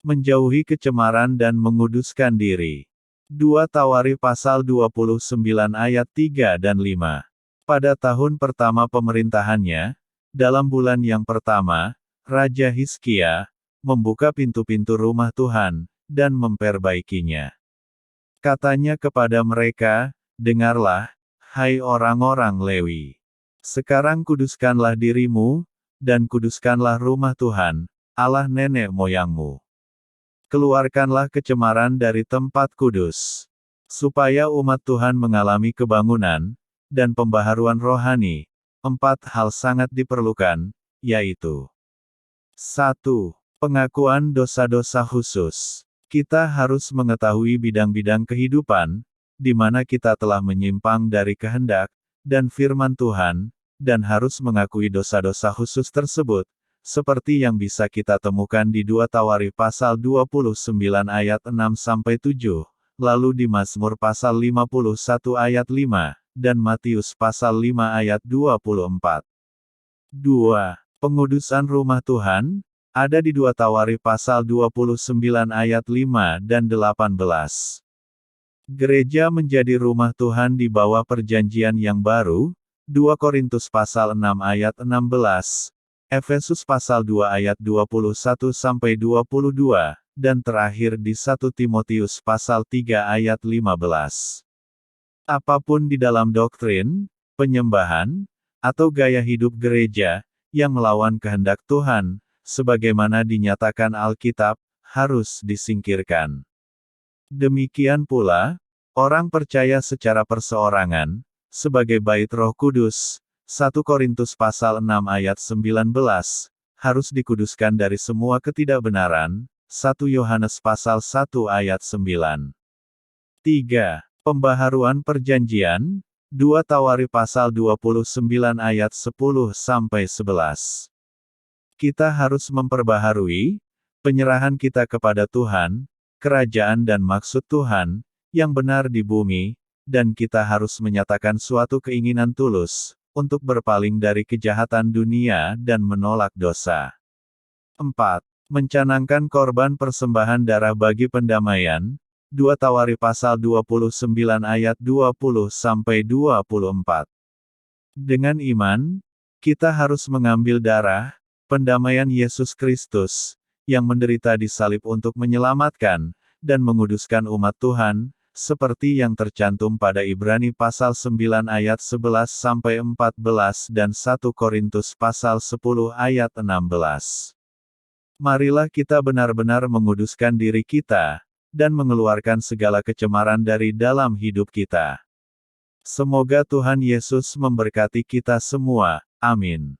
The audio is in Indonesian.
menjauhi kecemaran dan menguduskan diri. 2 Tawarikh pasal 29 ayat 3 dan 5. Pada tahun pertama pemerintahannya, dalam bulan yang pertama, Raja Hizkia membuka pintu-pintu rumah Tuhan dan memperbaikinya. Katanya kepada mereka, "Dengarlah, hai orang-orang Lewi. Sekarang kuduskanlah dirimu, dan kuduskanlah rumah Tuhan, Allah nenek moyangmu. Keluarkanlah kecemaran dari tempat kudus, supaya umat Tuhan mengalami kebangunan dan pembaharuan rohani." 4 hal sangat diperlukan, yaitu 1. Pengakuan dosa-dosa khusus. Kita harus mengetahui bidang-bidang kehidupan, di mana kita telah menyimpang dari kehendak dan firman Tuhan, dan harus mengakui dosa-dosa khusus tersebut, seperti yang bisa kita temukan di 2 Tawarikh pasal 29 ayat 6-7, lalu di Mazmur pasal 51 ayat 5, dan Matius pasal 5 ayat 24. 2. Pengudusan rumah Tuhan, ada di 2 Tawarikh pasal 29 ayat 5 dan 18. Gereja menjadi rumah Tuhan di bawah perjanjian yang baru, 2 Korintus pasal 6 ayat 16, Efesus pasal 2 ayat 21-22, dan terakhir di 1 Timotius pasal 3 ayat 15. Apapun di dalam doktrin, penyembahan, atau gaya hidup gereja, yang melawan kehendak Tuhan, sebagaimana dinyatakan Alkitab, harus disingkirkan. Demikian pula, orang percaya secara perseorangan, sebagai bait Roh Kudus, 1 Korintus pasal 6 ayat 19, harus dikuduskan dari semua ketidakbenaran, 1 Yohanes pasal 1 ayat 9. 3. Pembaharuan perjanjian, 2 Tawarikh pasal 29 ayat 10-11. Kita harus memperbaharui penyerahan kita kepada Tuhan, kerajaan dan maksud Tuhan, yang benar di bumi, dan kita harus menyatakan suatu keinginan tulus, untuk berpaling dari kejahatan dunia dan menolak dosa. 4. Mencanangkan korban persembahan darah bagi pendamaian, 2 Tawarikh pasal 29 ayat 20-24. Dengan iman, kita harus mengambil darah, pendamaian Yesus Kristus, yang menderita di salib untuk menyelamatkan, dan menguduskan umat Tuhan, seperti yang tercantum pada Ibrani pasal 9 ayat 11-14 dan 1 Korintus pasal 10 ayat 16. Marilah kita benar-benar menguduskan diri kita, dan mengeluarkan segala kecemaran dari dalam hidup kita. Semoga Tuhan Yesus memberkati kita semua. Amin.